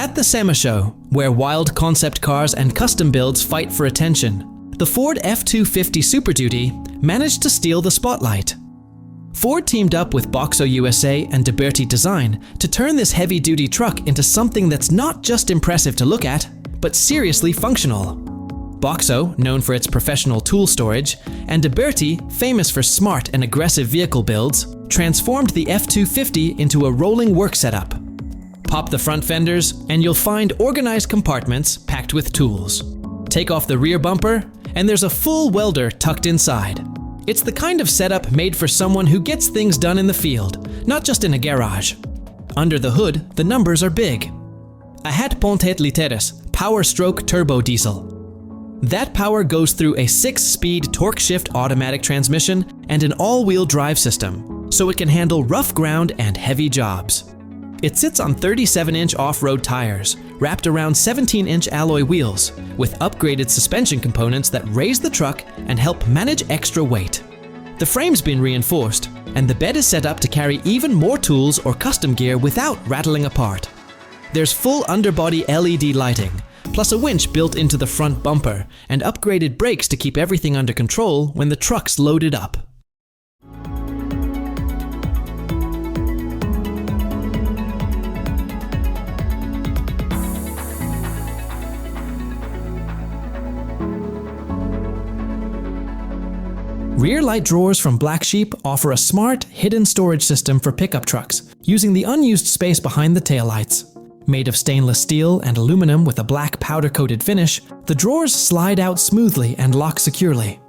At the SEMA show, where wild concept cars and custom builds fight for attention, the Ford F-250 Super Duty managed to steal the spotlight. Ford teamed up with Boxo USA and DeBerti Design to turn this heavy-duty truck into something that's not just impressive to look at, but seriously functional. Boxo, known for its professional tool storage, and DeBerti, famous for smart and aggressive vehicle builds, transformed the F-250 into a rolling work setup. Pop the front fenders, and you'll find organized compartments packed with tools. Take off the rear bumper, and there's a full welder tucked inside. It's the kind of setup made for someone who gets things done in the field, not just in a garage. Under the hood, the numbers are big. A 8.8 literes power stroke turbo diesel. That power goes through a 6-speed torque shift automatic transmission and an all-wheel drive system, so it can handle rough ground and heavy jobs. It sits on 37-inch off-road tires, wrapped around 17-inch alloy wheels, with upgraded suspension components that raise the truck and help manage extra weight. The frame's been reinforced, and the bed is set up to carry even more tools or custom gear without rattling apart. There's full underbody LED lighting, plus a winch built into the front bumper, and upgraded brakes to keep everything under control when the truck's loaded up. Rear light drawers from Black Sheep offer a smart, hidden storage system for pickup trucks, using the unused space behind the taillights. Made of stainless steel and aluminum with a black powder-coated finish, the drawers slide out smoothly and lock securely.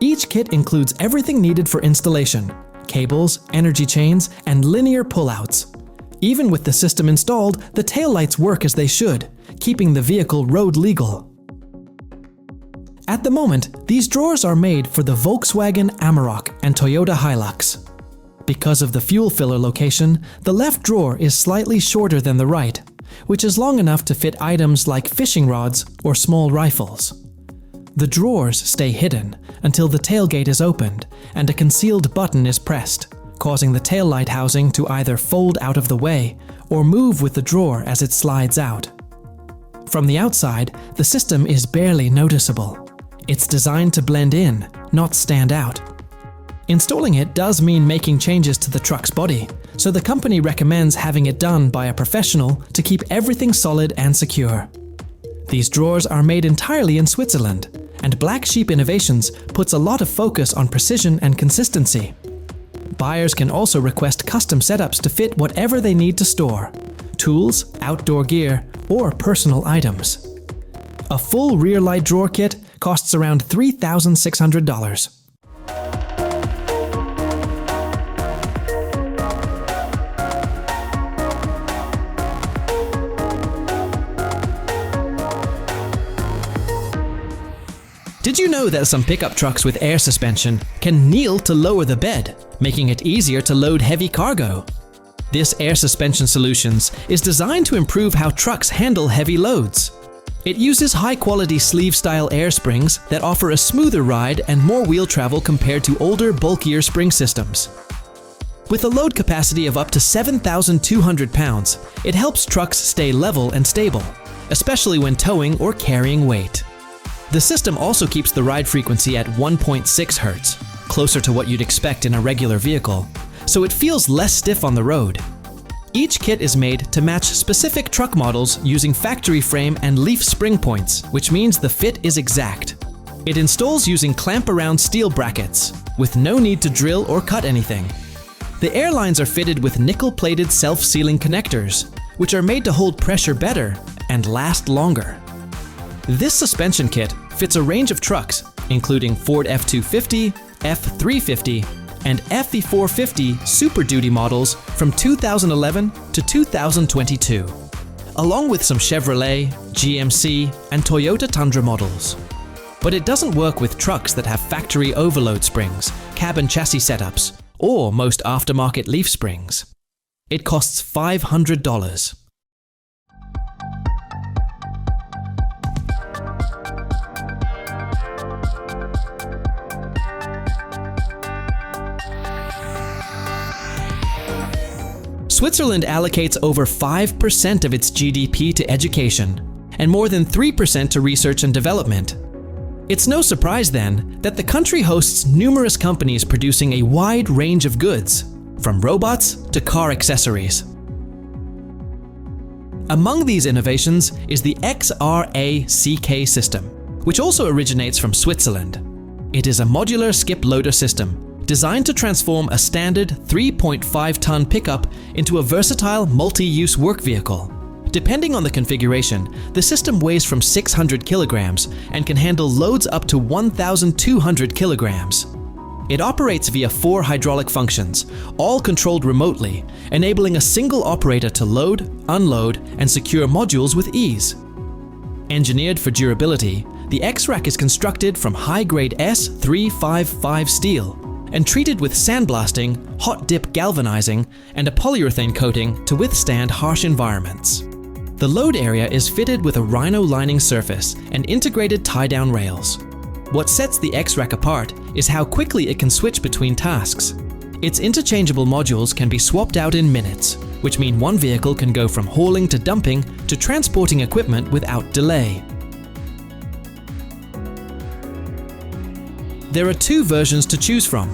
Each kit includes everything needed for installation: cables, energy chains, and linear pullouts. Even with the system installed, the taillights work as they should, keeping the vehicle road legal. At the moment, these drawers are made for the Volkswagen Amarok and Toyota Hilux. Because of the fuel filler location, the left drawer is slightly shorter than the right, which is long enough to fit items like fishing rods or small rifles. The drawers stay hidden until the tailgate is opened and a concealed button is pressed, causing the taillight housing to either fold out of the way or move with the drawer as it slides out. From the outside, the system is barely noticeable. It's designed to blend in, not stand out. Installing it does mean making changes to the truck's body, so the company recommends having it done by a professional to keep everything solid and secure. These drawers are made entirely in Switzerland, and Black Sheep Innovations puts a lot of focus on precision and consistency. Buyers can also request custom setups to fit whatever they need to store: tools, outdoor gear, or personal items. A full rear light drawer kit costs around $3,600. Did you know that some pickup trucks with air suspension can kneel to lower the bed, making it easier to load heavy cargo? This air suspension solutions is designed to improve how trucks handle heavy loads. It uses high-quality sleeve-style air springs that offer a smoother ride and more wheel travel compared to older, bulkier spring systems. With a load capacity of up to 7,200 pounds, it helps trucks stay level and stable, especially when towing or carrying weight. The system also keeps the ride frequency at 1.6 Hz, closer to what you'd expect in a regular vehicle, so it feels less stiff on the road. Each kit is made to match specific truck models using factory frame and leaf spring points, which means the fit is exact. It installs using clamp-around steel brackets, with no need to drill or cut anything. The airlines are fitted with nickel-plated self-sealing connectors, which are made to hold pressure better and last longer. This suspension kit fits a range of trucks, including Ford F-250, F-350, and F-450 Super Duty models from 2011 to 2022, along with some Chevrolet, GMC, and Toyota Tundra models. But it doesn't work with trucks that have factory overload springs, cabin chassis setups, or most aftermarket leaf springs. It costs $500. Switzerland allocates over 5% of its GDP to education, and more than 3% to research and development. It's no surprise then that the country hosts numerous companies producing a wide range of goods, from robots to car accessories. Among these innovations is the XRACK system, which also originates from Switzerland. It is a modular skip loader system designed to transform a standard 3.5-ton pickup into a versatile multi-use work vehicle. Depending on the configuration, the system weighs from 600 kilograms and can handle loads up to 1,200 kilograms. It operates via 4 hydraulic functions, all controlled remotely, enabling a single operator to load, unload, and secure modules with ease. Engineered for durability, the X-Rack is constructed from high-grade S355 steel and treated with sandblasting, hot dip galvanizing, and a polyurethane coating to withstand harsh environments. The load area is fitted with a rhino lining surface and integrated tie-down rails. What sets the X-Rack apart is how quickly it can switch between tasks. Its interchangeable modules can be swapped out in minutes, which mean one vehicle can go from hauling to dumping to transporting equipment without delay. There are 2 versions to choose from.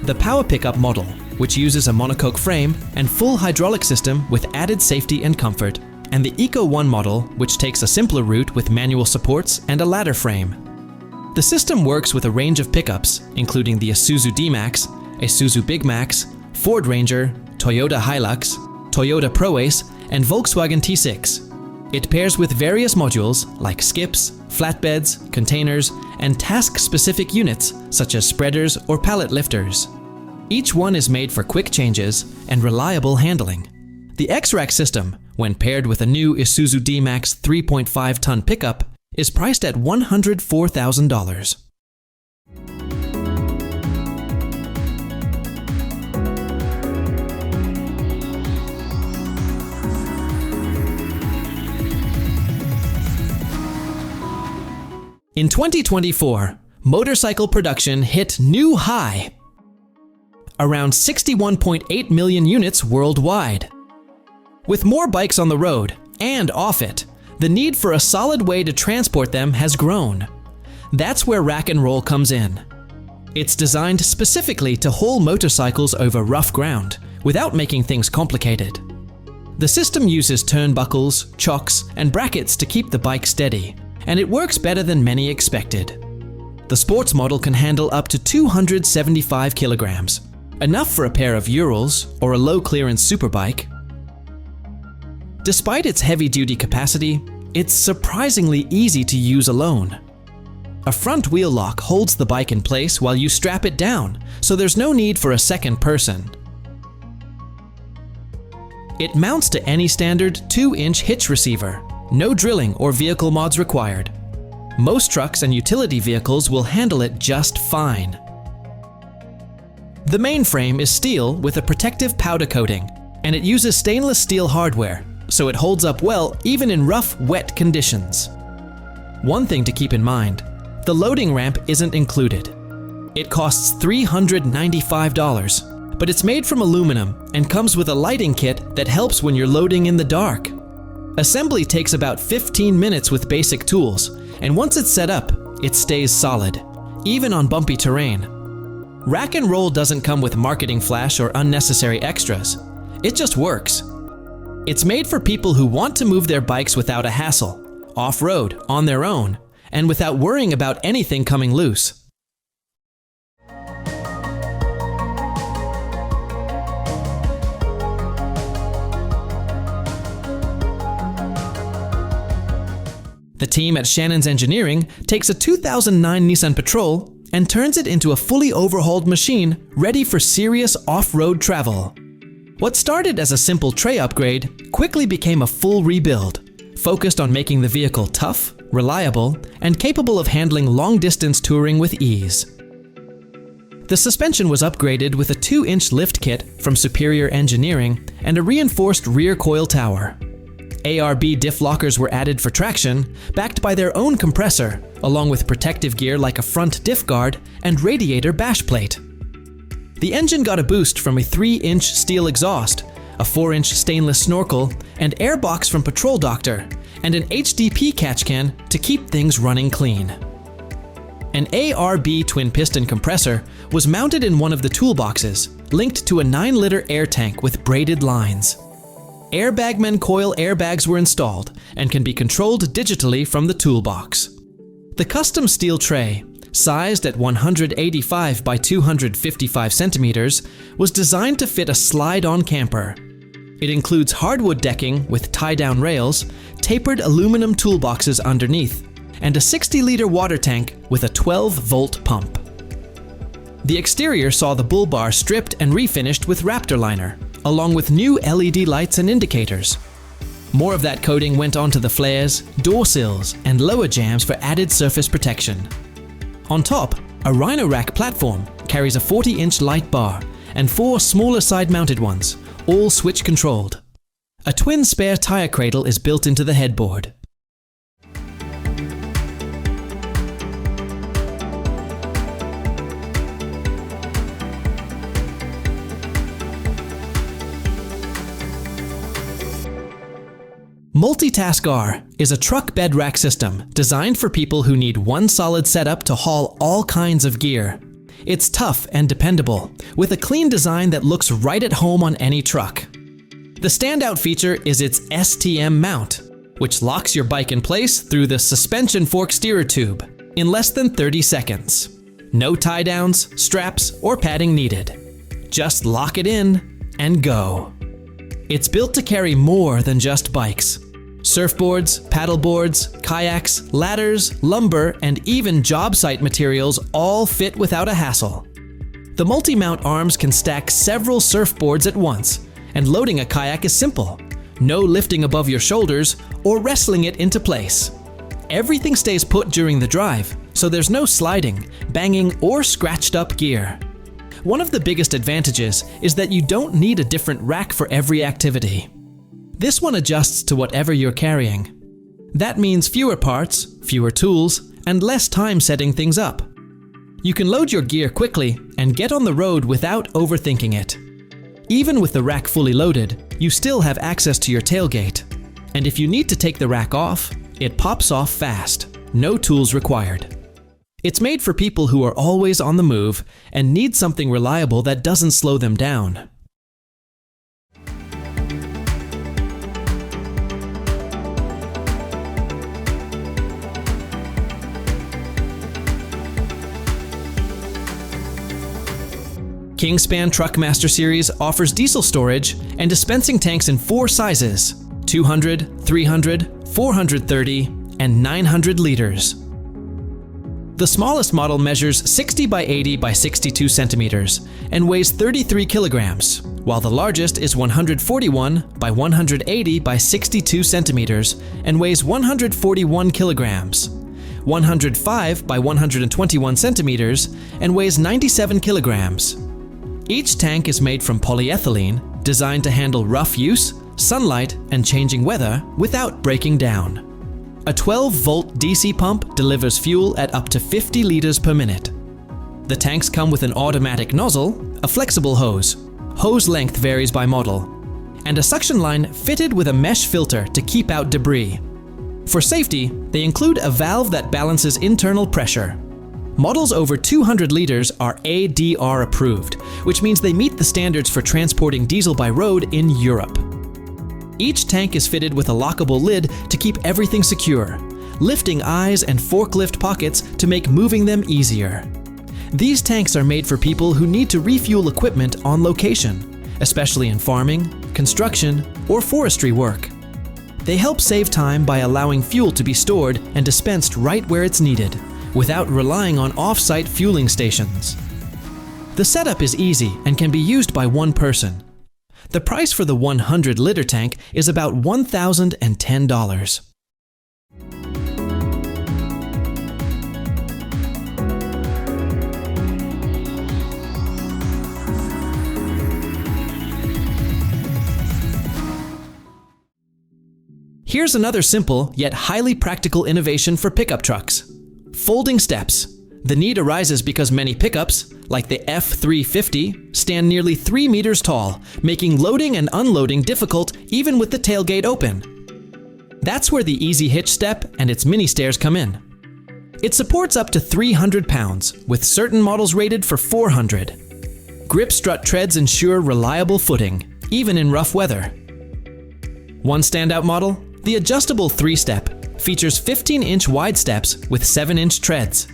The Power Pickup model, which uses a monocoque frame and full hydraulic system with added safety and comfort, and the Eco 1 model, which takes a simpler route with manual supports and a ladder frame. The system works with a range of pickups, including the Isuzu D-Max, Isuzu Big Max, Ford Ranger, Toyota Hilux, Toyota ProAce, and Volkswagen T6. It pairs with various modules like skips, flatbeds, containers, and task-specific units such as spreaders or pallet lifters. Each one is made for quick changes and reliable handling. The X-Rack system, when paired with a new Isuzu D-Max 3.5-ton pickup, is priced at $104,000. In 2024, motorcycle production hit new high, around 61.8 million units worldwide. With more bikes on the road and off it, the need for a solid way to transport them has grown. That's where Rack and Roll comes in. It's designed specifically to haul motorcycles over rough ground without making things complicated. The system uses turnbuckles, chocks, and brackets to keep the bike steady, and it works better than many expected. The sports model can handle up to 275 kilograms, enough for a pair of Urals or a low-clearance superbike. Despite its heavy-duty capacity, it's surprisingly easy to use alone. A front wheel lock holds the bike in place while you strap it down, so there's no need for a second person. It mounts to any standard 2-inch hitch receiver. No drilling or vehicle mods required. Most trucks and utility vehicles will handle it just fine. The main frame is steel with a protective powder coating, and it uses stainless steel hardware, so it holds up well even in rough, wet conditions. One thing to keep in mind, the loading ramp isn't included. It costs $395, but it's made from aluminum and comes with a lighting kit that helps when you're loading in the dark. Assembly takes about 15 minutes with basic tools, and once it's set up, it stays solid, even on bumpy terrain. Rack and Roll doesn't come with marketing flash or unnecessary extras. It just works. It's made for people who want to move their bikes without a hassle, off-road, on their own, and without worrying about anything coming loose. The team at Shannon's Engineering takes a 2009 Nissan Patrol and turns it into a fully overhauled machine ready for serious off-road travel. What started as a simple tray upgrade quickly became a full rebuild, focused on making the vehicle tough, reliable, and capable of handling long-distance touring with ease. The suspension was upgraded with a 2-inch lift kit from Superior Engineering and a reinforced rear coil tower. ARB diff lockers were added for traction, backed by their own compressor, along with protective gear like a front diff guard and radiator bash plate. The engine got a boost from a 3-inch steel exhaust, a 4-inch stainless snorkel, and airbox from Patrol Doctor, and an HDP catch can to keep things running clean. An ARB twin-piston compressor was mounted in one of the toolboxes, linked to a 9-liter air tank with braided lines. Airbagman coil airbags were installed and can be controlled digitally from the toolbox. The custom steel tray, sized at 185 by 255 centimeters, was designed to fit a slide-on camper. It includes hardwood decking with tie-down rails, tapered aluminum toolboxes underneath, and a 60-liter water tank with a 12-volt pump. The exterior saw the bull bar stripped and refinished with Raptor liner, along with new LED lights and indicators. More of that coating went onto the flares, door sills, and lower jambs for added surface protection. On top, a Rhino Rack platform carries a 40-inch light bar and 4 smaller side-mounted ones, all switch-controlled. A twin spare tire cradle is built into the headboard. MultiTaskR is a truck bed rack system designed for people who need one solid setup to haul all kinds of gear. It's tough and dependable, with a clean design that looks right at home on any truck. The standout feature is its STM mount, which locks your bike in place through the suspension fork steerer tube in less than 30 seconds. No tie downs, straps, or padding needed. Just lock it in and go. It's built to carry more than just bikes. Surfboards, paddleboards, kayaks, ladders, lumber, and even job site materials all fit without a hassle. The multi-mount arms can stack several surfboards at once, and loading a kayak is simple. No lifting above your shoulders or wrestling it into place. Everything stays put during the drive, so there's no sliding, banging, or scratched up gear. One of the biggest advantages is that you don't need a different rack for every activity. This one adjusts to whatever you're carrying. That means fewer parts, fewer tools, and less time setting things up. You can load your gear quickly and get on the road without overthinking it. Even with the rack fully loaded, you still have access to your tailgate. And if you need to take the rack off, it pops off fast. No tools required. It's made for people who are always on the move and need something reliable that doesn't slow them down. Kingspan TruckMaster series offers diesel storage and dispensing tanks in 4 sizes: 200, 300, 430, and 900 liters. The smallest model measures 60 by 80 by 62 centimeters and weighs 33 kilograms, while the largest is 141 by 180 by 62 centimeters and weighs 141 kilograms, 105 by 121 centimeters and weighs 97 kilograms. Each tank is made from polyethylene, designed to handle rough use, sunlight, and changing weather without breaking down. A 12-volt DC pump delivers fuel at up to 50 liters per minute. The tanks come with an automatic nozzle, a flexible hose. Hose length varies by model, and a suction line fitted with a mesh filter to keep out debris. For safety, they include a valve that balances internal pressure. Models over 200 liters are ADR approved, which means they meet the standards for transporting diesel by road in Europe. Each tank is fitted with a lockable lid to keep everything secure, lifting eyes and forklift pockets to make moving them easier. These tanks are made for people who need to refuel equipment on location, especially in farming, construction, or forestry work. They help save time by allowing fuel to be stored and dispensed right where it's needed, without relying on off-site fueling stations. The setup is easy and can be used by one person. The price for the 100-liter tank is about $1,010. Here's another simple yet highly practical innovation for pickup trucks: folding steps. The need arises because many pickups, like the F350, stand nearly 3 meters tall, making loading and unloading difficult even with the tailgate open. That's where the Easy Hitch step and its mini stairs come in. It supports up to 300 pounds, with certain models rated for 400. Grip strut treads ensure reliable footing, even in rough weather. One standout model, the adjustable 3-step, features 15-inch wide steps with 7-inch treads.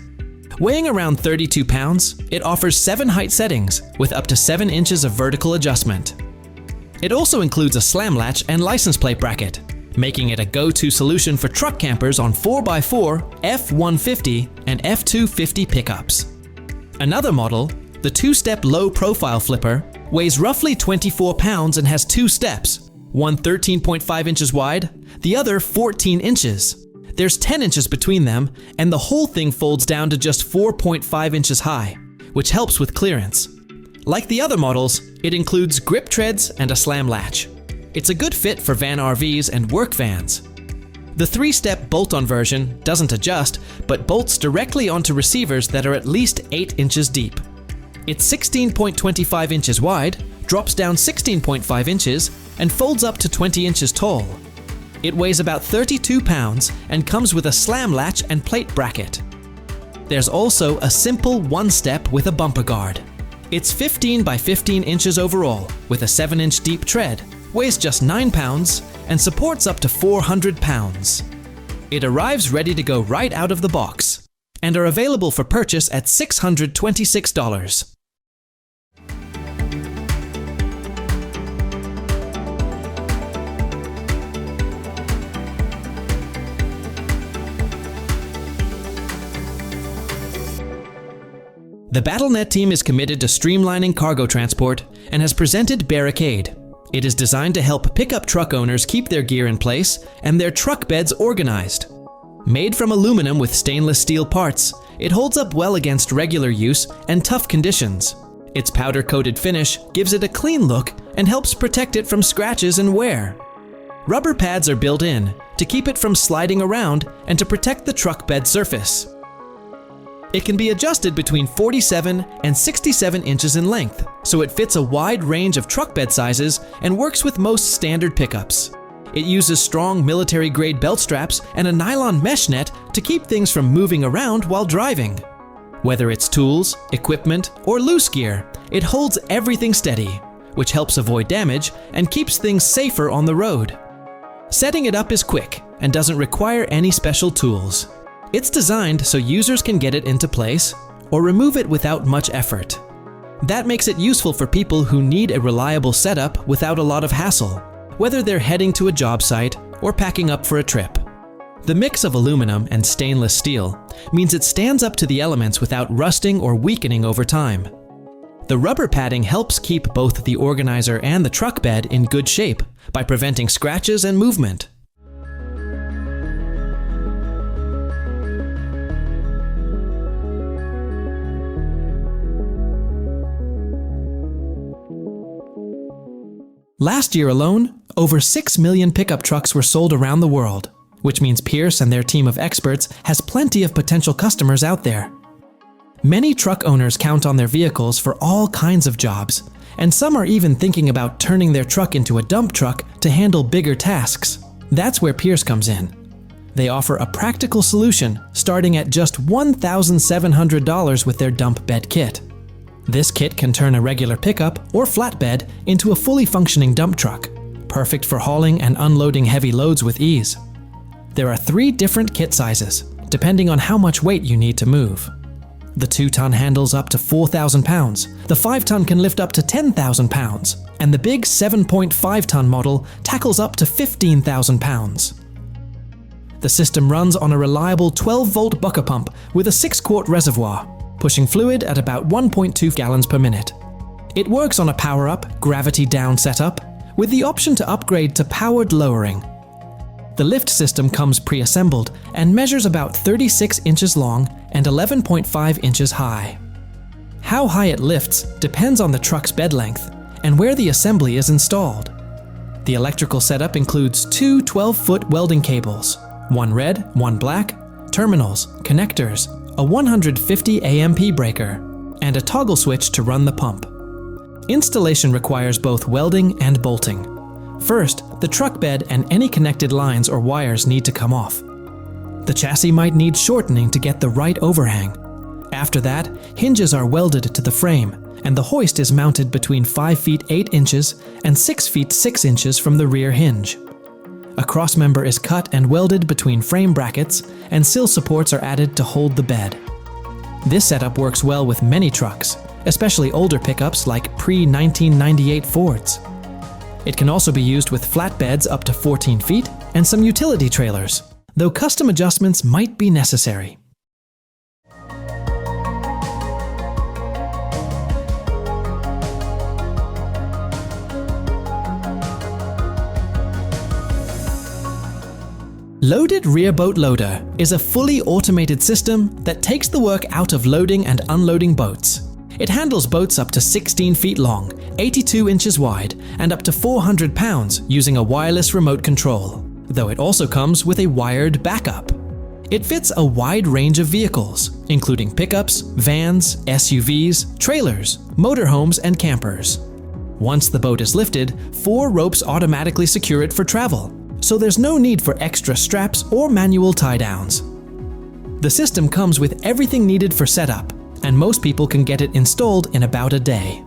Weighing around 32 pounds, it offers 7 height settings with up to 7 inches of vertical adjustment. It also includes a slam latch and license plate bracket, making it a go-to solution for truck campers on 4x4, F150, and F250 pickups. Another model, the 2-step low-profile flipper, weighs roughly 24 pounds and has 2 steps, one 13.5 inches wide, the other 14 inches. There's 10 inches between them, and the whole thing folds down to just 4.5 inches high, which helps with clearance. Like the other models, it includes grip treads and a slam latch. It's a good fit for van RVs and work vans. The 3-step bolt-on version doesn't adjust, but bolts directly onto receivers that are at least 8 inches deep. It's 16.25 inches wide, drops down 16.5 inches, and folds up to 20 inches tall. It weighs about 32 pounds and comes with a slam latch and plate bracket. There's also a simple 1-step with a bumper guard. It's 15 by 15 inches overall, with a 7-inch deep tread, weighs just 9 pounds, and supports up to 400 pounds. It arrives ready to go right out of the box, and are available for purchase at $626. The BattleNet team is committed to streamlining cargo transport and has presented Barricade. It is designed to help pickup truck owners keep their gear in place and their truck beds organized. Made from aluminum with stainless steel parts, it holds up well against regular use and tough conditions. Its powder-coated finish gives it a clean look and helps protect it from scratches and wear. Rubber pads are built in to keep it from sliding around and to protect the truck bed surface. It can be adjusted between 47 and 67 inches in length, so it fits a wide range of truck bed sizes and works with most standard pickups. It uses strong military-grade belt straps and a nylon mesh net to keep things from moving around while driving. Whether it's tools, equipment, or loose gear, it holds everything steady, which helps avoid damage and keeps things safer on the road. Setting it up is quick and doesn't require any special tools. It's designed so users can get it into place or remove it without much effort. That makes it useful for people who need a reliable setup without a lot of hassle, whether they're heading to a job site or packing up for a trip. The mix of aluminum and stainless steel means it stands up to the elements without rusting or weakening over time. The rubber padding helps keep both the organizer and the truck bed in good shape by preventing scratches and movement. Last year alone, over 6 million pickup trucks were sold around the world, which means Pierce and their team of experts has plenty of potential customers out there. Many truck owners count on their vehicles for all kinds of jobs, and some are even thinking about turning their truck into a dump truck to handle bigger tasks. That's where Pierce comes in. They offer a practical solution starting at just $1,700 with their dump bed kit. This kit can turn a regular pickup or flatbed into a fully functioning dump truck, perfect for hauling and unloading heavy loads with ease. There are 3 different kit sizes, depending on how much weight you need to move. The 2-ton handles up to 4,000 pounds, the 5-ton can lift up to 10,000 pounds, and the big 7.5-ton model tackles up to 15,000 pounds. The system runs on a reliable 12-volt bucker pump with a 6-quart reservoir, pushing fluid at about 1.2 gallons per minute. It works on a power-up, gravity-down setup, with the option to upgrade to powered lowering. The lift system comes pre-assembled and measures about 36 inches long and 11.5 inches high. How high it lifts depends on the truck's bed length and where the assembly is installed. The electrical setup includes 2 12-foot welding cables, one red, one black, terminals, connectors, a 150 AMP breaker, and a toggle switch to run the pump. Installation requires both welding and bolting. First, the truck bed and any connected lines or wires need to come off. The chassis might need shortening to get the right overhang. After that, hinges are welded to the frame, and the hoist is mounted between 5 feet 8 inches and 6 feet 6 inches from the rear hinge. A crossmember is cut and welded between frame brackets, and sill supports are added to hold the bed. This setup works well with many trucks, especially older pickups like pre-1998 Fords. It can also be used with flatbeds up to 14 feet and some utility trailers, though custom adjustments might be necessary. Loaded Rear Boat Loader is a fully automated system that takes the work out of loading and unloading boats. It handles boats up to 16 feet long, 82 inches wide, and up to 400 pounds using a wireless remote control, though it also comes with a wired backup. It fits a wide range of vehicles, including pickups, vans, SUVs, trailers, motorhomes, and campers. Once the boat is lifted, 4 ropes automatically secure it for travel, so there's no need for extra straps or manual tie-downs. The system comes with everything needed for setup, and most people can get it installed in about a day.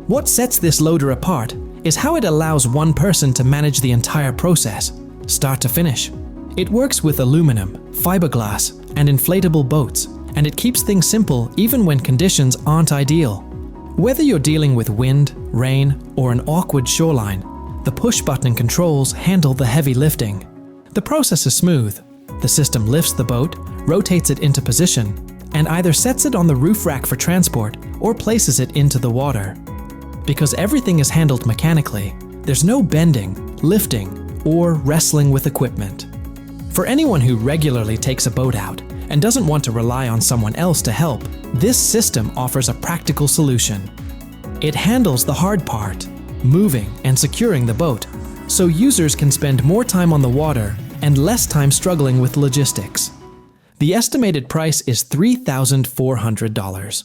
What sets this loader apart is how it allows one person to manage the entire process, start to finish. It works with aluminum, fiberglass, and inflatable boats, and it keeps things simple even when conditions aren't ideal. Whether you're dealing with wind, rain, or an awkward shoreline, the push-button controls handle the heavy lifting. The process is smooth. The system lifts the boat, rotates it into position, and either sets it on the roof rack for transport or places it into the water. Because everything is handled mechanically, there's no bending, lifting, or wrestling with equipment. For anyone who regularly takes a boat out and doesn't want to rely on someone else to help, this system offers a practical solution. It handles the hard part, moving and securing the boat, so users can spend more time on the water and less time struggling with logistics. The estimated price is $3,400.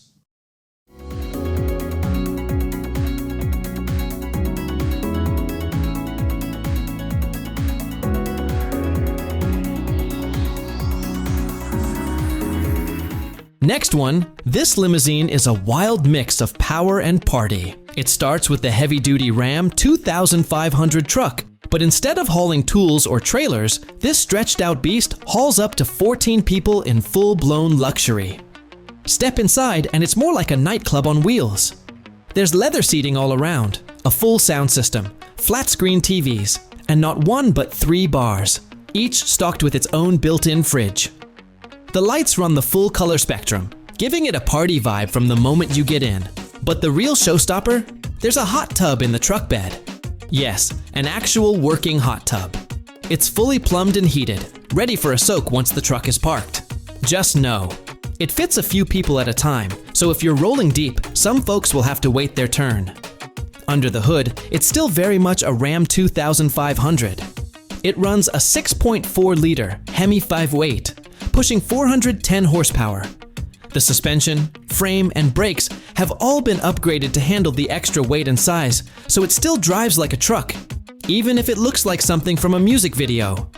Next one, this limousine is a wild mix of power and party. It starts with the heavy-duty Ram 2500 truck, but instead of hauling tools or trailers, this stretched-out beast hauls up to 14 people in full-blown luxury. Step inside and it's more like a nightclub on wheels. There's leather seating all around, a full sound system, flat-screen TVs, and not one but 3 bars, each stocked with its own built-in fridge. The lights run the full color spectrum, giving it a party vibe from the moment you get in. But the real showstopper? There's a hot tub in the truck bed. Yes, an actual working hot tub. It's fully plumbed and heated, ready for a soak once the truck is parked. Just know, it fits a few people at a time, so if you're rolling deep, some folks will have to wait their turn. Under the hood, it's still very much a Ram 2500. It runs a 6.4-liter Hemi 5-weight, pushing 410 horsepower. The suspension, frame, and brakes have all been upgraded to handle the extra weight and size, so it still drives like a truck, even if it looks like something from a music video.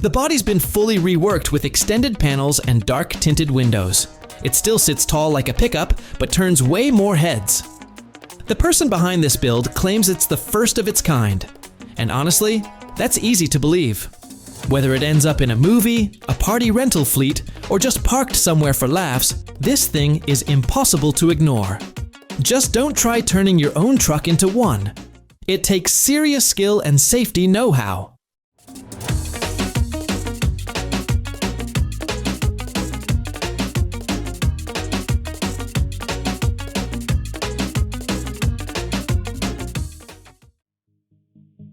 The body's been fully reworked with extended panels and dark tinted windows. It still sits tall like a pickup, but turns way more heads. The person behind this build claims it's the first of its kind, and honestly, that's easy to believe. Whether it ends up in a movie, a party rental fleet, or just parked somewhere for laughs, this thing is impossible to ignore. Just don't try turning your own truck into one. It takes serious skill and safety know-how.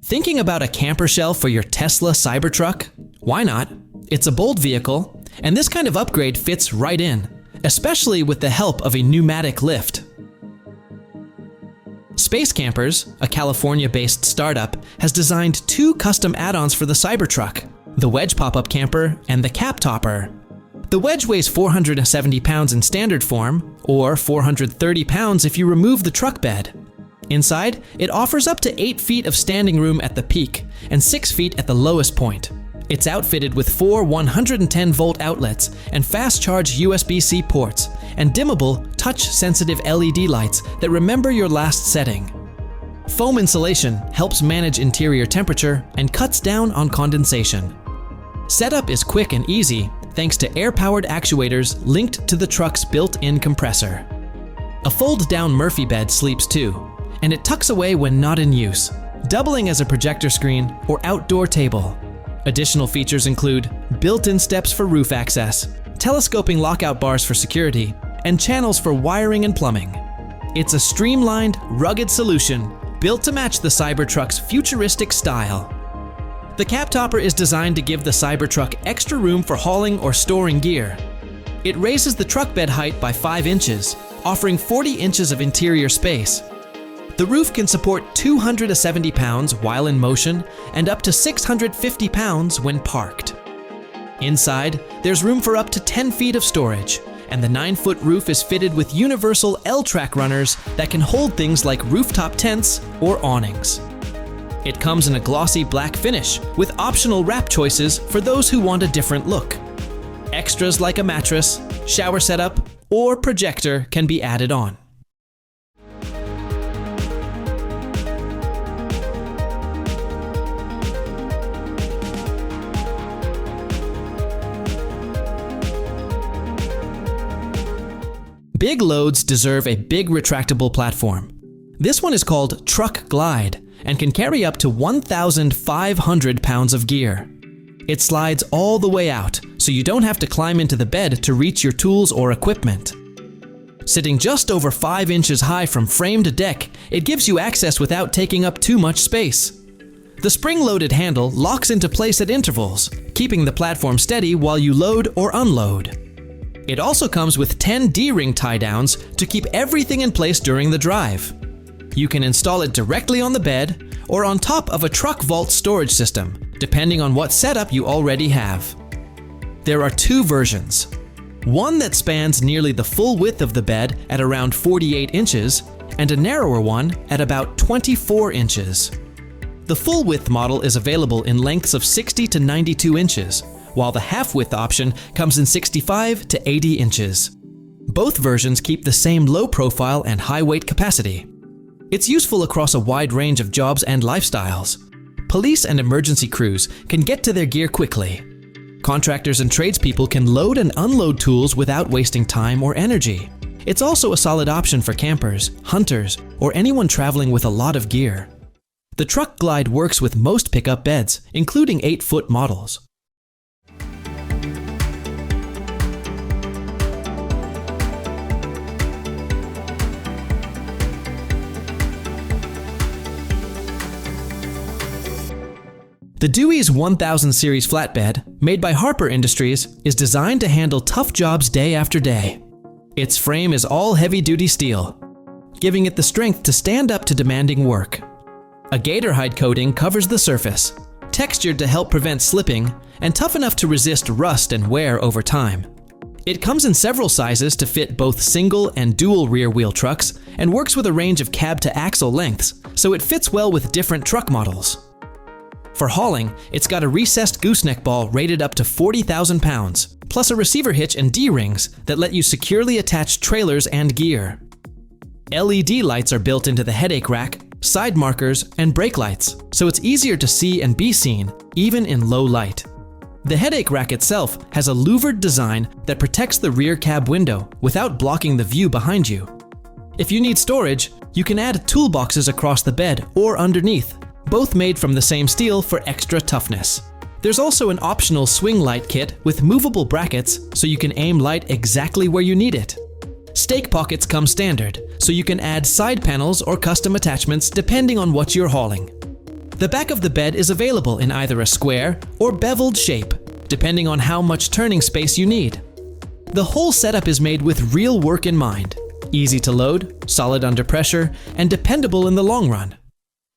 Thinking about a camper shell for your Tesla Cybertruck? Why not? It's a bold vehicle, and this kind of upgrade fits right in, especially with the help of a pneumatic lift. Space Campers, a California-based startup, has designed 2 custom add-ons for the Cybertruck, the Wedge pop-up camper and the Cap Topper. The wedge weighs 470 pounds in standard form, or 430 pounds if you remove the truck bed. Inside, it offers up to 8 feet of standing room at the peak and 6 feet at the lowest point. It's outfitted with 4 110-volt outlets and fast-charge USB-C ports and dimmable, touch-sensitive LED lights that remember your last setting. Foam insulation helps manage interior temperature and cuts down on condensation. Setup is quick and easy thanks to air-powered actuators linked to the truck's built-in compressor. A fold-down Murphy bed sleeps too, and it tucks away when not in use, doubling as a projector screen or outdoor table. Additional features include built-in steps for roof access, telescoping lockout bars for security, and channels for wiring and plumbing. It's a streamlined, rugged solution built to match the Cybertruck's futuristic style. The cap topper is designed to give the Cybertruck extra room for hauling or storing gear. It raises the truck bed height by 5 inches, offering 40 inches of interior space. The roof can support 270 pounds while in motion and up to 650 pounds when parked. Inside, there's room for up to 10 feet of storage, and the 9-foot roof is fitted with universal L-track runners that can hold things like rooftop tents or awnings. It comes in a glossy black finish with optional wrap choices for those who want a different look. Extras like a mattress, shower setup, or projector can be added on. Big loads deserve a big retractable platform. This one is called TruckGlide and can carry up to 1,500 pounds of gear. It slides all the way out, so you don't have to climb into the bed to reach your tools or equipment. Sitting just over 5 inches high from frame to deck, it gives you access without taking up too much space. The spring-loaded handle locks into place at intervals, keeping the platform steady while you load or unload. It also comes with 10 D-ring tie-downs to keep everything in place during the drive. You can install it directly on the bed or on top of a truck vault storage system, depending on what setup you already have. There are 2 versions. One that spans nearly the full width of the bed at around 48 inches, and a narrower one at about 24 inches. The full width model is available in lengths of 60 to 92 inches, while the half-width option comes in 65 to 80 inches. Both versions keep the same low profile and high weight capacity. It's useful across a wide range of jobs and lifestyles. Police and emergency crews can get to their gear quickly. Contractors and tradespeople can load and unload tools without wasting time or energy. It's also a solid option for campers, hunters, or anyone traveling with a lot of gear. The TruckGlide works with most pickup beds, including 8-foot models. The DewEze 1000 series flatbed, made by Harper Industries, is designed to handle tough jobs day after day. Its frame is all heavy-duty steel, giving it the strength to stand up to demanding work. A gator hide coating covers the surface, textured to help prevent slipping and tough enough to resist rust and wear over time. It comes in several sizes to fit both single and dual rear wheel trucks and works with a range of cab to axle lengths, so it fits well with different truck models. For hauling, it's got a recessed gooseneck ball rated up to 40,000 pounds, plus a receiver hitch and D-rings that let you securely attach trailers and gear. LED lights are built into the headache rack, side markers, and brake lights, so it's easier to see and be seen, even in low light. The headache rack itself has a louvered design that protects the rear cab window without blocking the view behind you. If you need storage, you can add toolboxes across the bed or underneath, both made from the same steel for extra toughness. There's also an optional swing light kit with movable brackets so you can aim light exactly where you need it. Stake pockets come standard, so you can add side panels or custom attachments depending on what you're hauling. The back of the bed is available in either a square or beveled shape, depending on how much turning space you need. The whole setup is made with real work in mind. Easy to load, solid under pressure, and dependable in the long run.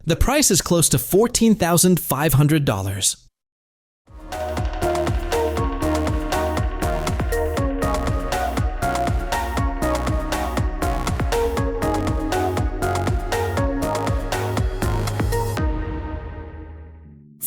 The price is close to $14,500.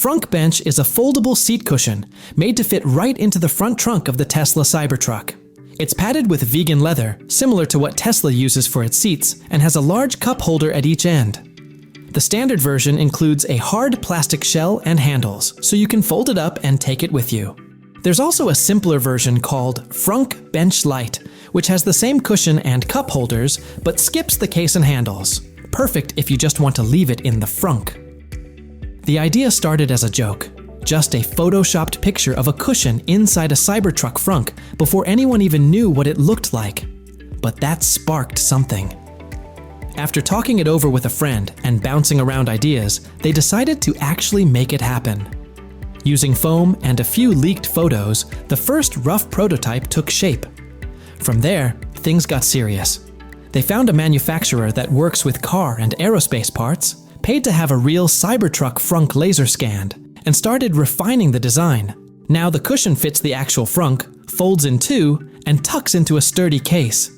Frunk Bench is a foldable seat cushion made to fit right into the front trunk of the Tesla Cybertruck. It's padded with vegan leather, similar to what Tesla uses for its seats, and has a large cup holder at each end. The standard version includes a hard plastic shell and handles, so you can fold it up and take it with you. There's also a simpler version called Frunk Bench Lite, which has the same cushion and cup holders, but skips the case and handles. Perfect if you just want to leave it in the frunk. The idea started as a joke, just a photoshopped picture of a cushion inside a Cybertruck frunk before anyone even knew what it looked like. But that sparked something. After talking it over with a friend and bouncing around ideas, they decided to actually make it happen. Using foam and a few leaked photos, the first rough prototype took shape. From there, things got serious. They found a manufacturer that works with car and aerospace parts, paid to have a real Cybertruck frunk laser scanned, and started refining the design. Now the cushion fits the actual frunk, folds in two, and tucks into a sturdy case.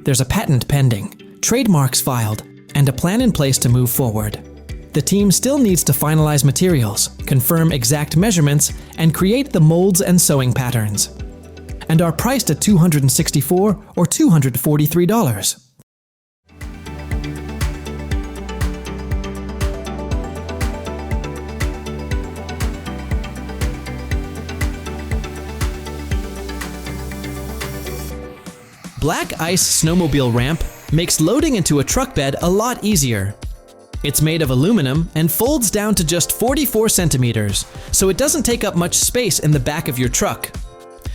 There's a patent pending, trademarks filed, and a plan in place to move forward. The team still needs to finalize materials, confirm exact measurements, and create the molds and sewing patterns. And are priced at $264 or $243. Black Ice Snowmobile Ramp makes loading into a truck bed a lot easier. It's made of aluminum and folds down to just 44 centimeters, so it doesn't take up much space in the back of your truck.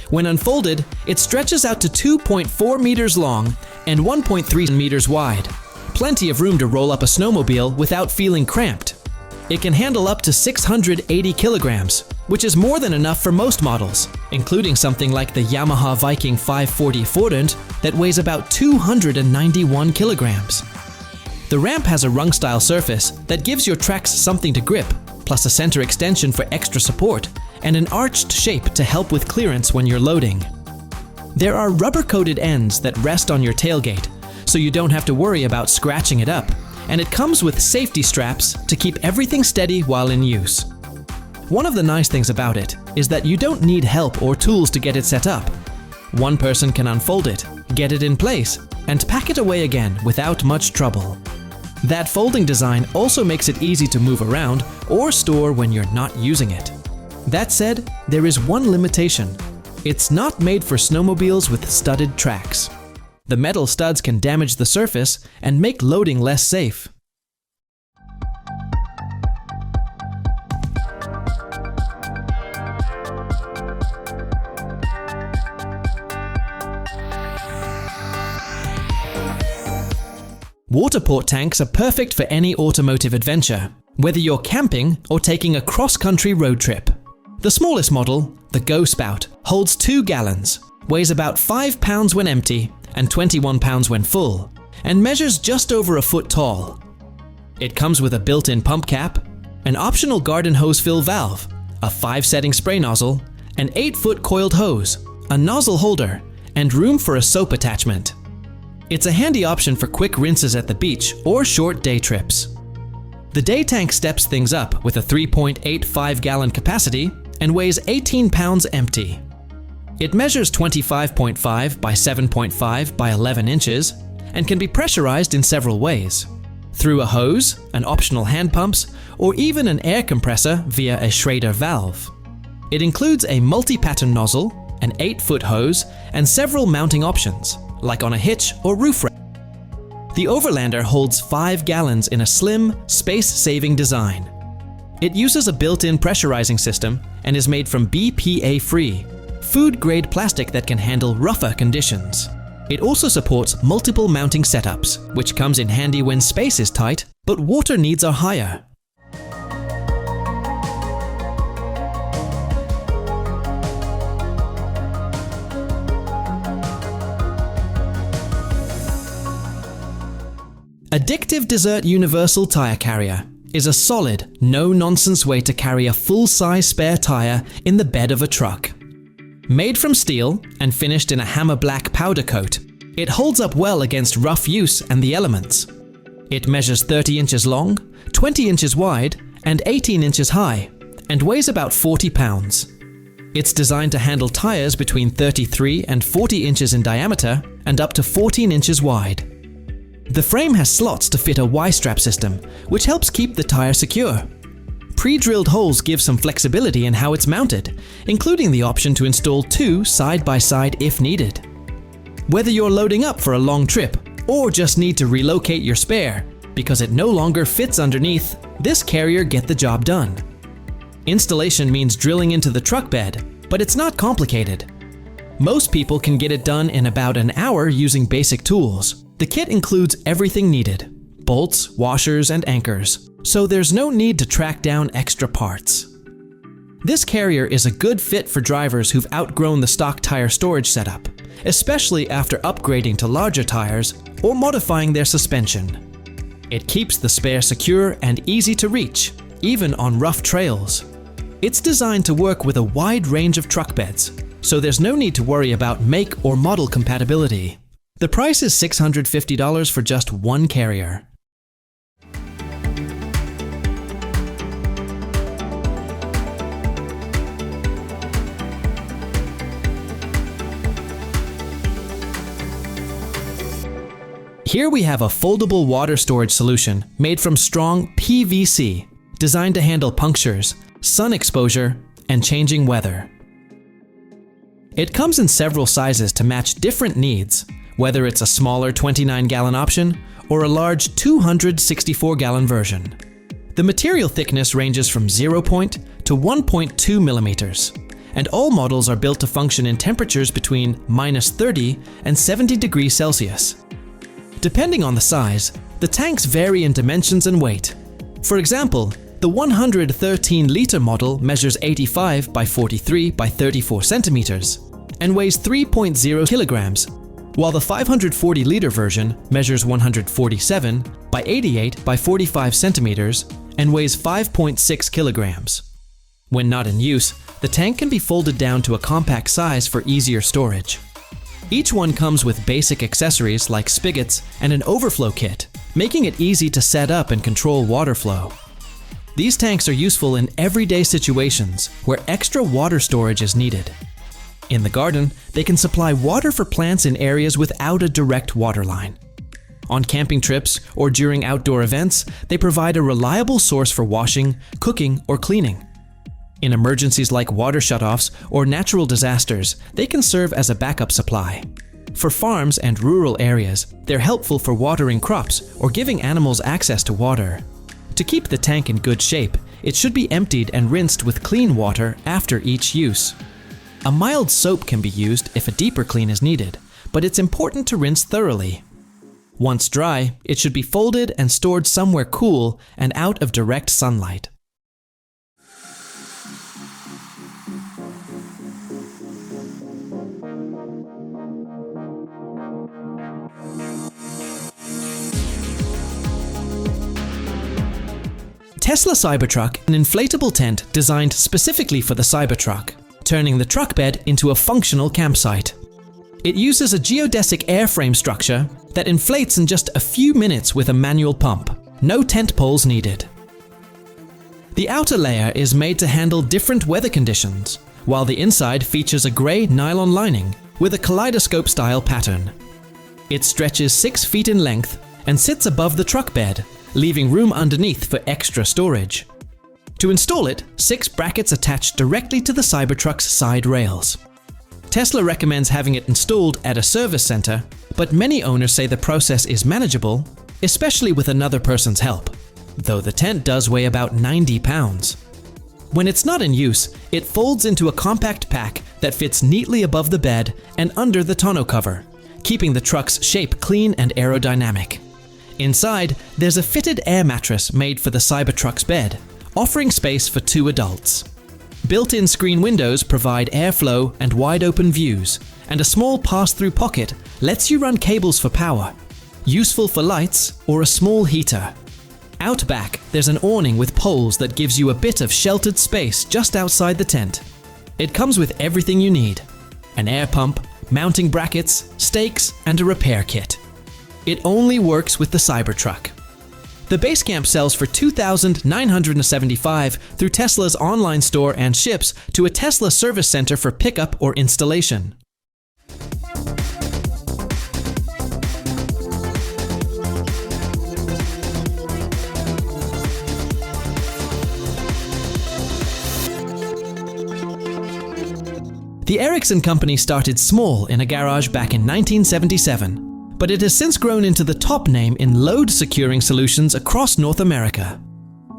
When unfolded, it stretches out to 2.4 meters long and 1.3 meters wide. Plenty of room to roll up a snowmobile without feeling cramped. It can handle up to 680 kilograms, which is more than enough for most models, including something like the Yamaha Viking 540 Fortund that weighs about 291 kilograms. The ramp has a rung-style surface that gives your tracks something to grip, plus a center extension for extra support, and an arched shape to help with clearance when you're loading. There are rubber-coated ends that rest on your tailgate, so you don't have to worry about scratching it up, and it comes with safety straps to keep everything steady while in use. One of the nice things about it is that you don't need help or tools to get it set up. One person can unfold it, get it in place, and pack it away again without much trouble. That folding design also makes it easy to move around or store when you're not using it. That said, there is one limitation. It's not made for snowmobiles with studded tracks. The metal studs can damage the surface and make loading less safe. WaterPORT tanks are perfect for any automotive adventure, whether you're camping or taking a cross-country road trip. The smallest model, the Go Spout, holds 2 gallons, weighs about 5 pounds when empty and 21 pounds when full, and measures just over a foot tall. It comes with a built-in pump cap, an optional garden hose fill valve, a 5-setting spray nozzle, an 8-foot coiled hose, a nozzle holder, and room for a soap attachment. It's a handy option for quick rinses at the beach or short day trips. The day tank steps things up with a 3.85 gallon capacity and weighs 18 pounds empty. It measures 25.5 by 7.5 by 11 inches and can be pressurized in several ways. Through a hose, an optional hand pumps, or even an air compressor via a Schrader valve. It includes a multi-pattern nozzle, an 8-foot hose, and several mounting options, like on a hitch or roof rack. The Overlander holds 5 gallons in a slim, space-saving design. It uses a built-in pressurizing system and is made from BPA-free, food-grade plastic that can handle rougher conditions. It also supports multiple mounting setups, which comes in handy when space is tight, but water needs are higher. Addictive Desert Universal Tire Carrier is a solid, no-nonsense way to carry a full-size spare tire in the bed of a truck. Made from steel and finished in a hammer black powder coat, it holds up well against rough use and the elements. It measures 30 inches long, 20 inches wide, and 18 inches high, and weighs about 40 pounds. It's designed to handle tires between 33 and 40 inches in diameter and up to 14 inches wide. The frame has slots to fit a Y-strap system, which helps keep the tire secure. Pre-drilled holes give some flexibility in how it's mounted, including the option to install two side by side if needed. Whether you're loading up for a long trip or just need to relocate your spare because it no longer fits underneath, this carrier gets the job done. Installation means drilling into the truck bed, but it's not complicated. Most people can get it done in about an hour using basic tools. The kit includes everything needed: bolts, washers, and anchors, so there's no need to track down extra parts. This carrier is a good fit for drivers who've outgrown the stock tire storage setup, especially after upgrading to larger tires or modifying their suspension. It keeps the spare secure and easy to reach, even on rough trails. It's designed to work with a wide range of truck beds, so there's no need to worry about make or model compatibility. The price is $650 for just one carrier. Here we have a foldable water storage solution made from strong PVC, designed to handle punctures, sun exposure, and changing weather. It comes in several sizes to match different needs, whether it's a smaller 29-gallon option or a large 264-gallon version. The material thickness ranges from 0 to 1.2 millimeters, and all models are built to function in temperatures between -30 and 70 degrees Celsius. Depending on the size, the tanks vary in dimensions and weight. For example, the 113-liter model measures 85 by 43 by 34 centimeters and weighs 3.0 kilograms, while the 540-liter version measures 147 by 88 by 45 centimeters and weighs 5.6 kilograms. When not in use, the tank can be folded down to a compact size for easier storage. Each one comes with basic accessories like spigots and an overflow kit, making it easy to set up and control water flow. These tanks are useful in everyday situations where extra water storage is needed. In the garden, they can supply water for plants in areas without a direct water line. On camping trips or during outdoor events, they provide a reliable source for washing, cooking, or cleaning. In emergencies like water shutoffs or natural disasters, they can serve as a backup supply. For farms and rural areas, they're helpful for watering crops or giving animals access to water. To keep the tank in good shape, it should be emptied and rinsed with clean water after each use. A mild soap can be used if a deeper clean is needed, but it's important to rinse thoroughly. Once dry, it should be folded and stored somewhere cool and out of direct sunlight. Tesla Cybertruck, an inflatable tent designed specifically for the Cybertruck, turning the truck bed into a functional campsite. It uses a geodesic airframe structure that inflates in just a few minutes with a manual pump. No tent poles needed. The outer layer is made to handle different weather conditions, while the inside features a grey nylon lining with a kaleidoscope-style pattern. It stretches 6 feet in length and sits above the truck bed, leaving room underneath for extra storage. To install it, 6 brackets attach directly to the Cybertruck's side rails. Tesla recommends having it installed at a service center, but many owners say the process is manageable, especially with another person's help, though the tent does weigh about 90 pounds. When it's not in use, it folds into a compact pack that fits neatly above the bed and under the tonneau cover, keeping the truck's shape clean and aerodynamic. Inside, there's a fitted air mattress made for the Cybertruck's bed, offering space for 2 adults. Built-in screen windows provide airflow and wide-open views, and a small pass-through pocket lets you run cables for power, useful for lights or a small heater. Out back, there's an awning with poles that gives you a bit of sheltered space just outside the tent. It comes with everything you need: an air pump, mounting brackets, stakes, and a repair kit. It only works with the Cybertruck. The Basecamp sells for $2,975 through Tesla's online store and ships to a Tesla service center for pickup or installation. The Erickson company started small in a garage back in 1977, but it has since grown into the top name in load securing solutions across North America.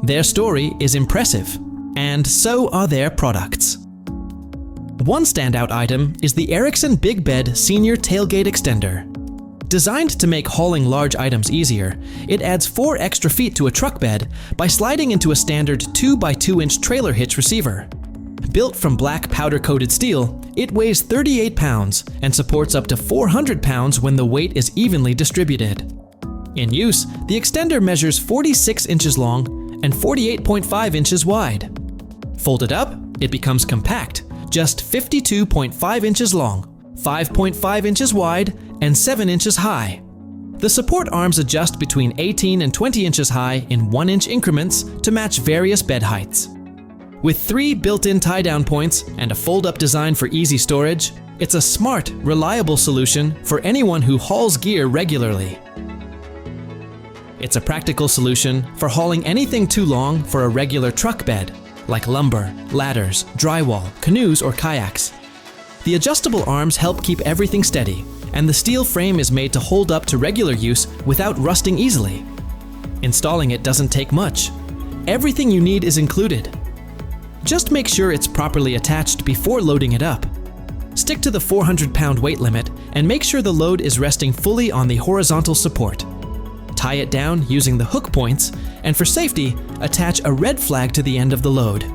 Their story is impressive, and so are their products. One standout item is the Erickson Big Bed Senior Tailgate Extender. Designed to make hauling large items easier, it adds 4 extra feet to a truck bed by sliding into a standard 2x2-inch trailer hitch receiver. Built from black powder-coated steel, it weighs 38 pounds and supports up to 400 pounds when the weight is evenly distributed. In use, the extender measures 46 inches long and 48.5 inches wide. Folded up, it becomes compact, just 52.5 inches long, 5.5 inches wide, and 7 inches high. The support arms adjust between 18 and 20 inches high in 1-inch increments to match various bed heights. With 3 built-in tie-down points and a fold-up design for easy storage, it's a smart, reliable solution for anyone who hauls gear regularly. It's a practical solution for hauling anything too long for a regular truck bed, like lumber, ladders, drywall, canoes, or kayaks. The adjustable arms help keep everything steady, and the steel frame is made to hold up to regular use without rusting easily. Installing it doesn't take much. Everything you need is included. Just make sure it's properly attached before loading it up. Stick to the 400-pound weight limit and make sure the load is resting fully on the horizontal support. Tie it down using the hook points, and for safety, attach a red flag to the end of the load.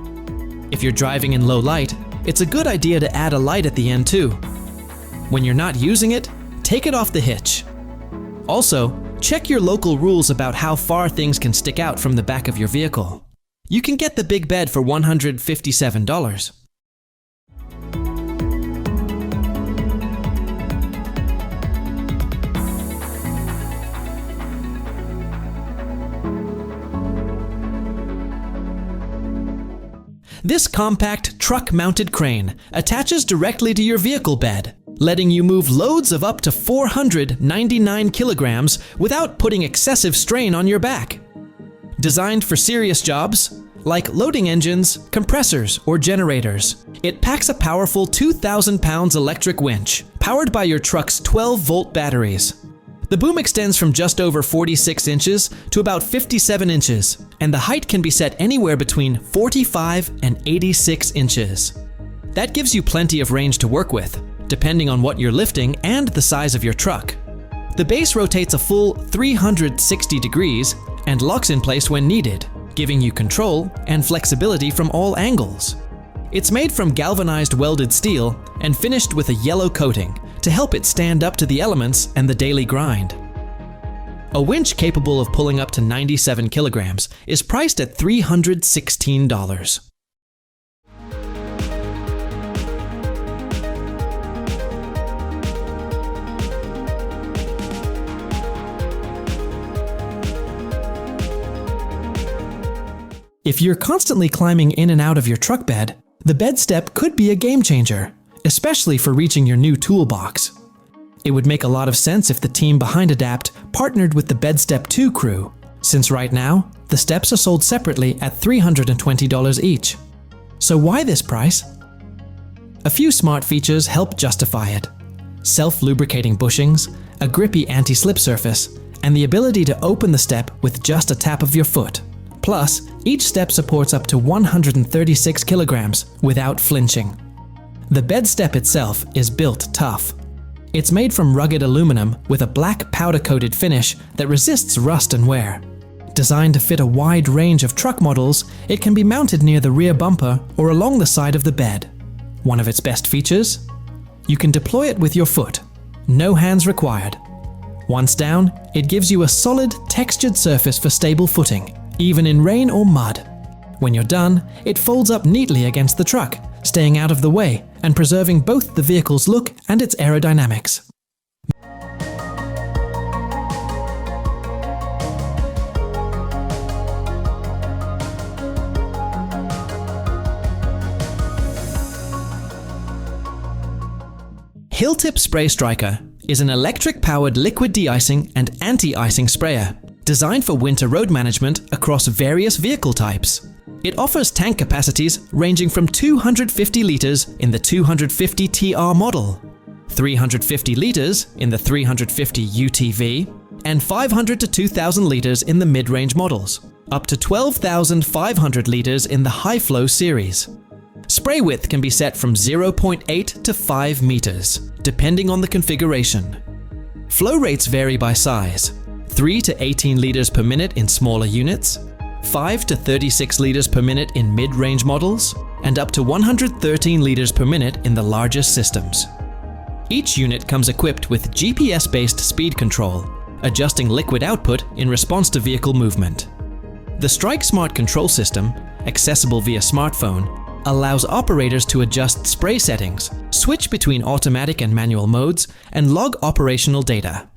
If you're driving in low light, it's a good idea to add a light at the end too. When you're not using it, take it off the hitch. Also, check your local rules about how far things can stick out from the back of your vehicle. You can get the big bed for $157. This compact truck-mounted crane attaches directly to your vehicle bed, letting you move loads of up to 499 kilograms without putting excessive strain on your back. Designed for serious jobs, like loading engines, compressors, or generators, it packs a powerful 2,000 pounds electric winch, powered by your truck's 12-volt batteries. The boom extends from just over 46 inches to about 57 inches, and the height can be set anywhere between 45 and 86 inches. That gives you plenty of range to work with, depending on what you're lifting and the size of your truck. The base rotates a full 360 degrees and locks in place when needed, giving you control and flexibility from all angles. It's made from galvanized welded steel and finished with a yellow coating to help it stand up to the elements and the daily grind. A winch capable of pulling up to 97 kilograms is priced at $316. If you're constantly climbing in and out of your truck bed, the bed step could be a game changer, especially for reaching your new toolbox. It would make a lot of sense if the team behind Adapt partnered with the BedStep 2 crew, since right now, the steps are sold separately at $320 each. So why this price? A few smart features help justify it. Self-lubricating bushings, a grippy anti-slip surface, and the ability to open the step with just a tap of your foot. Plus, each step supports up to 136 kilograms without flinching. The bed step itself is built tough. It's made from rugged aluminum with a black powder-coated finish that resists rust and wear. Designed to fit a wide range of truck models, it can be mounted near the rear bumper or along the side of the bed. One of its best features? You can deploy it with your foot. No hands required. Once down, it gives you a solid, textured surface for stable footing, even in rain or mud. When you're done, it folds up neatly against the truck, staying out of the way and preserving both the vehicle's look and its aerodynamics. Hilltip Spraystriker is an electric-powered liquid de-icing and anti-icing sprayer designed for winter road management across various vehicle types. It offers tank capacities ranging from 250 litres in the 250 TR model, 350 litres in the 350 UTV, and 500 to 2,000 litres in the mid-range models, up to 12,500 litres in the high-flow series. Spray width can be set from 0.8 to 5 meters, depending on the configuration. Flow rates vary by size: 3 to 18 liters per minute in smaller units, 5 to 36 liters per minute in mid-range models, and up to 113 liters per minute in the largest systems. Each unit comes equipped with GPS-based speed control, adjusting liquid output in response to vehicle movement. The Strike Smart control system, accessible via smartphone, allows operators to adjust spray settings, switch between automatic and manual modes, and log operational data.